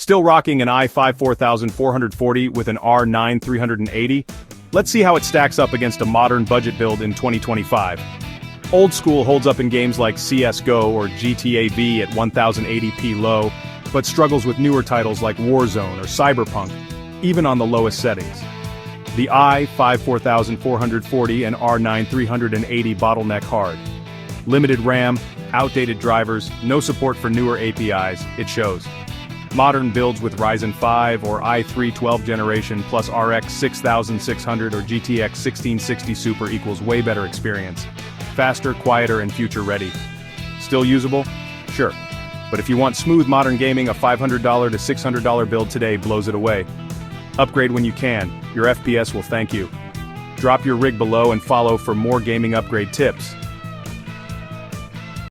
Still rocking an i5-4440 with an R9 380? Let's see how it stacks up against a modern budget build in 2025. Old school holds up in games like CSGO or GTA V at 1080p low, but struggles with newer titles like Warzone or Cyberpunk, even on the lowest settings. The i5-4440 and R9 380 bottleneck hard. Limited RAM, outdated drivers, no support for newer APIs, it shows. Modern builds with Ryzen 5 or i3 12th generation plus RX 6600 or GTX 1660 Super equals way better experience. Faster, quieter, and future-ready. Still usable? Sure. But if you want smooth modern gaming, a $500 to $600 build today blows it away. Upgrade when you can, your FPS will thank you. Drop your rig below and follow for more gaming upgrade tips.